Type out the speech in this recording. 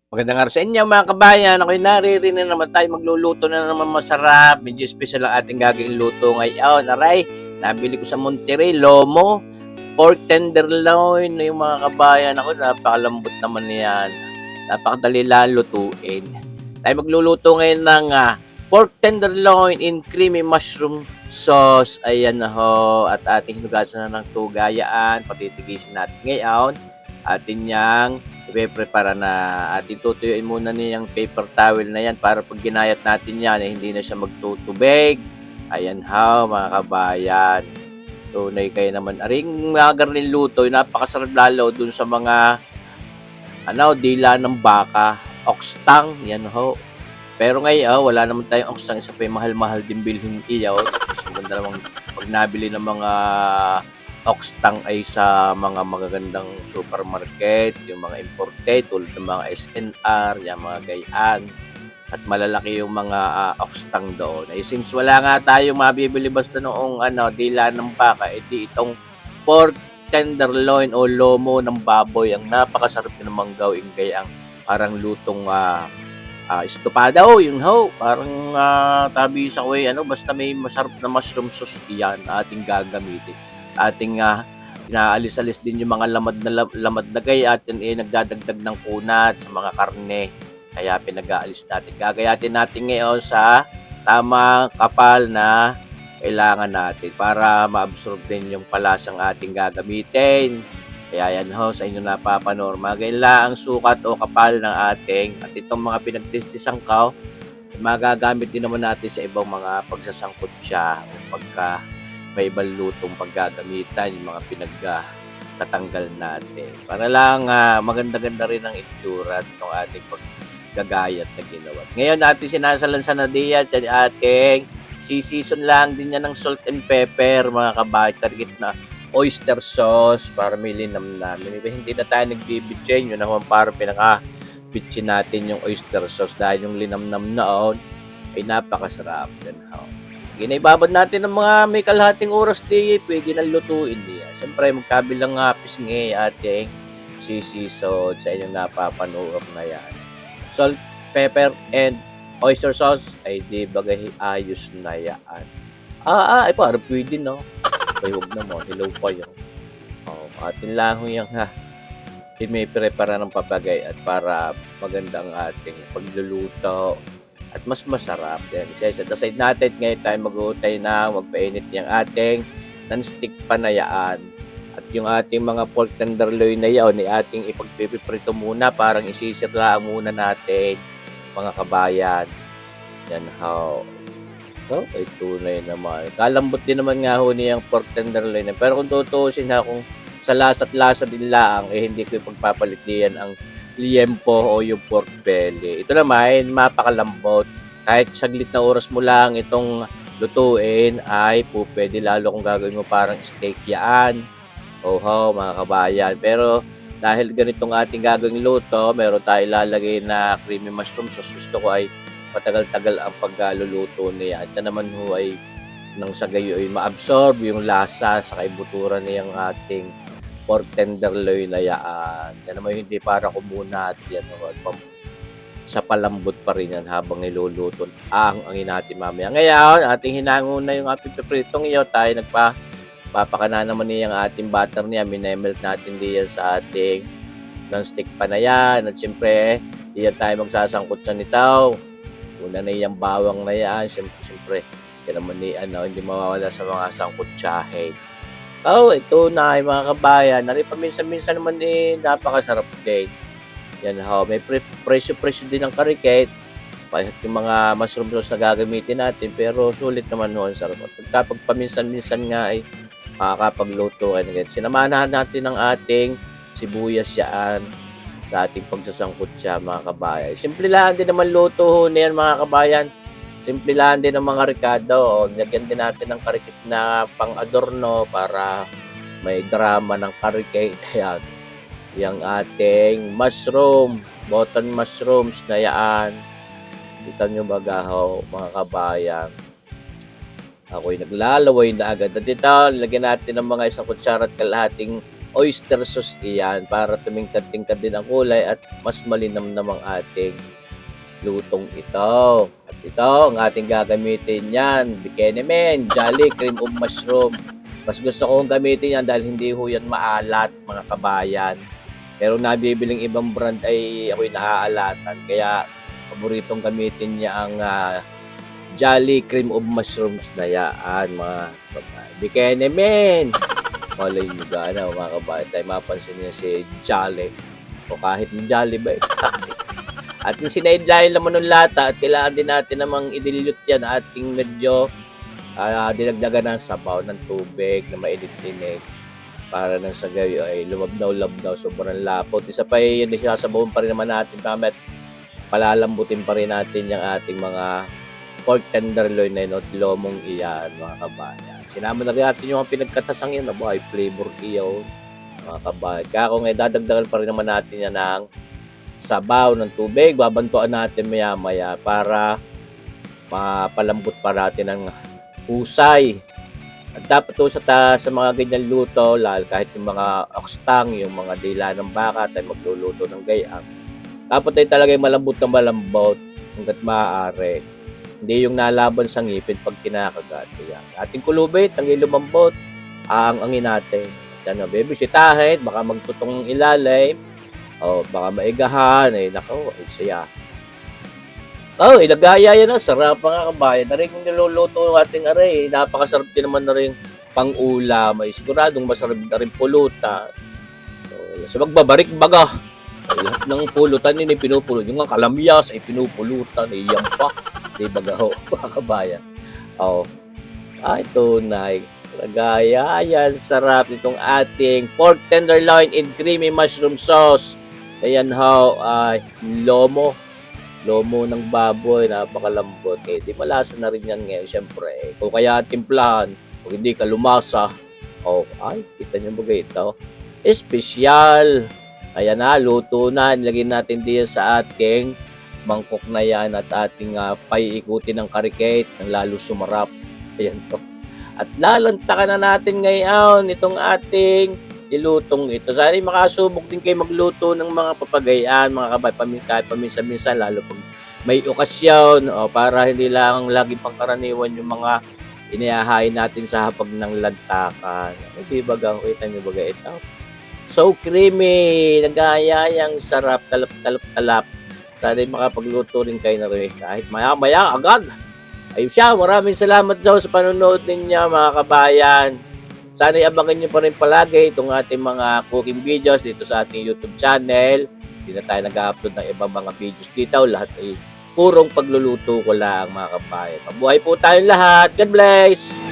Magandang araw sa inyo mga kabayan. Ako'y naririnig na naman tayo magluluto na naman masarap. Medyo special ang ating gagawing luto ngayon. Aray, nabili ko sa Monterrey, lomo, pork tenderloin. Yung mga kabayan ako, napakalambot naman yan. Napakadali lang lutuin. Tayo magluluto ngayon ng pork tenderloin in creamy mushroom sauce. Ayan na ho. At ating hinugasan na ng tugayaan. Patitigisin natin ngayon. Atin niyang ipe-prepare na ating tutuyuin muna niyang paper towel na yan para pag ginayat natin yan hindi na siya magtutubig. Ayan ha mga kabayan. Tunay kayo naman. Aring mga garnin luto, napakasarap lalo dun sa mga dila ng baka, oxtang, yan ho. Pero ngayon, wala naman tayong oxtang, isa pa yung mahal-mahal din bilhin iyaw. Tapos maganda namang pag nabili ng mga oxtang ay sa mga magagandang supermarket, yung mga imported, tulad ng mga SNR, yung mga gayaan. At malalaki yung mga oxtang doon. Ay since wala nga tayo mabibili basta noong dila ng baka, edi itong pork tenderloin o lomo ng baboy ang napakasarap namang gawing gayang parang lutong estopado, yun ho. Parang tabi sa way, basta may masarap na mushroom sauce yan ating gagamitin. Ating inaalis-alis din yung mga lamad na gaya at yun nagdadagdag ng kunat sa mga karne. Kaya pinag-aalis natin. Gagayatin natin ngayon sa tamang kapal na kailangan natin para ma-absorb din yung palasang ating gagamitin. Kaya yan ho, sa inyo napapanorma. Gaila ang sukat o kapal ng ating at itong mga pinagtistisang kao, magagamit din naman natin sa ibang mga pagsasangkot siya o pagka may ibang lutong paggagamitan, yung mga tatanggal natin. Para lang maganda-ganda rin ang itsura ng ating paggagayat na ginawa. Ngayon natin sinasalansan na diyan ating season lang din yan ng salt and pepper, mga kabayan, karigit na oyster sauce para may linam namin. Hindi na tayo nagbibitsin, yun naman para pinaka-bitsin natin yung oyster sauce dahil yung linamnam noon ay napakasarap. Yan ho. Ginaibabad natin ng mga may kalahating oras di, pwede na lutuin niya. Siyempre, magkabilang pisngi ating sisisod sa inyong napapanood na yan. Salt, pepper, and oyster sauce ay di bagay ayos na yan. Ay parang pwede no. Ay huwag na mo, hello pa yun. Atin lang yung may prepara ng papagay at para magandang ating pagluluto at mas masarap din. Set aside natin ngayon tayo mag-uutay na magpainit yung ating non-stick panayaan at yung ating mga pork tenderloin na yaon ni ating ipagpiprito muna parang isisirla muna natin mga kabayan. Yan how. So, ay tunay naman. Kalambot din naman nga ho niyang pork tenderloin. Pero kung tutuusin ha, kung sa lasa din lang, hindi ko ipagpapalit diyan ang liempo o yung pork belly. Ito naman, mapakalambot. Kahit saglit na oras mo lang itong lutuin, ay po pwede lalo kung gagawin mo parang steak yan. Oho, mga kabayan. Pero dahil ganitong ating gagawing luto, meron tayo ilalagay na creamy mushroom sauce. Gusto ko ay patagal-tagal ang pagluluto niya. At naman ho ay nang sa gayo ay ma-absorb yung lasa sa kaibuturan niyang ating pork tenderloin na yaan. Yan naman hindi para kumunat yan. Sa palambot pa rin yan habang niluluto ang natin mamaya. Ngayon, ating hinangon na yung ating pipritong iyo. Tayo papakana naman niyang ating butter niya. Minemelt natin diyan sa ating non-stick pa na yan. At siyempre, diyan tayo magsasangkot sa nitaw. Una na yung bawang na yan. Siyempre, yan naman hindi mawawala sa mga sangkutsahe. Ito na mga kabayan. Paminsan-minsan naman napakasarap din. Yan ho. May presyo-presyo din ng karikate. Yung mga mushroom sauce na gagamitin natin. Pero sulit naman ho. Sarap. Kapag paminsan-minsan nga ay makakapagluto. Sinamahan natin ang ating sibuyas yan sa ating pagsasangkot siya mga kabayan. Simple lang din naman luto ho na yan mga kabayan. Simple lang din ang mga ricado. Lagyan din natin ng karikit na pang-adorno para may drama ng karikate. Ayan. Yung ating mushroom, button mushrooms na yan. Kita nyo baga ho mga kabayan. Ako'y naglalaway na agad. At ito, lagyan natin ng mga 1 kutsara at kalahating oyster sauce iyan para tumingkad-tingkad din ang kulay at mas malinamnam ang ating lutong ito. At ito ang ating gagamitin yan. Bikini men, Jolly Cream of Mushroom. Mas gusto kong gamitin yan dahil hindi ho yan maalat mga kabayan. Pero nabibiling ibang brand ay ako'y naaalatan. Kaya paboritong gamitin niya ang Jolly Cream of Mushrooms na yan mga kabayan. Bikini men! Malay nyo gana mga kabayan. Tayo mapansin niya si Jolly. O kahit ni Jolly ba At yung sinaidlayan naman ng lata at kailangan din natin namang i-dilute yan ating medyo dinagdagan ng sabaw ng tubig na mainit-init para nang sa gayo ay lumabnaw-labnaw, sobrang lapot. Isa pa yun, sasabawin pa rin naman natin damit. Palalambutin pa rin natin yung ating mga pork tenderloin na yun at lomong iyan mga kabayan. Sinama na rin natin yung pinagkatasang yun na buhay flavor iyon mga kabayan. Kaya kung dadagdagan pa rin naman natin yan ng sabaw ng tubig, babantuan natin maya-maya para mapalambot pa natin ng husay. At dapat to sa mga ganyan luto, lalo kahit yung mga oxtang, yung mga dila ng baka, tayo magluluto ng gayam. Dapat tayo talaga malambot na malambot hanggat maaari. Hindi yung nalaban sa ngipin pag kinakagat. Yan. Ating kulubit, ang lumambot, aangangin natin. Yan na, baby, sitahit, baka magtutong ilalim. Baka maigahan, nako, siya. Ilagaya yan, sarap mga kabayan. Na rin kung niluluto ating aray, napakasarap din naman na rin pang-ulam. Siguradong masarap na rin pulutan. So magbabarik baga. Lahat ng pulutan yun, pinupulot. Yung kalamyas ay pinupulutan, yan pa. Di baga ho, mga kabayan. Ito na, lagaya, yan, sarap itong ating pork tenderloin in creamy mushroom sauce. Ayan ho, lomo ng baboy, napakalambot. Di malasa na rin yan ngayon, syempre. Kung kaya timplahan, kung hindi ka lumasa, kita nyo ba ito? Espesyal. Ayan na, luto na. Nilagay natin din sa ating mangkok na yan at ating paiikutin ng karikate ng lalo sumarap. Ayan to. At lalantakan na natin ngayon itong ating ilutong ito. Sana makasubok din kayo magluto ng mga papagayaan, mga kabay, kahit paminsan-minsan, lalo pag may okasyon, para hindi lang laging pangkaraniwan yung mga inihahain natin sa hapag ng lantakan. Hindi ba kita nyo ba ito? So creamy, nagayayang sarap, talap. Sana makapagluto rin kayo na rin kahit maya-maya agad. Ayun siya, maraming salamat daw sa panonood ninyo mga kabayan. Sana iabangan nyo pa rin palagi itong ating mga cooking videos dito sa ating YouTube channel. Hindi na tayo nag-upload ng ibang mga videos dito. Lahat ay purong pagluluto ko lang mga kabayan. Mabuhay po tayong lahat. God bless!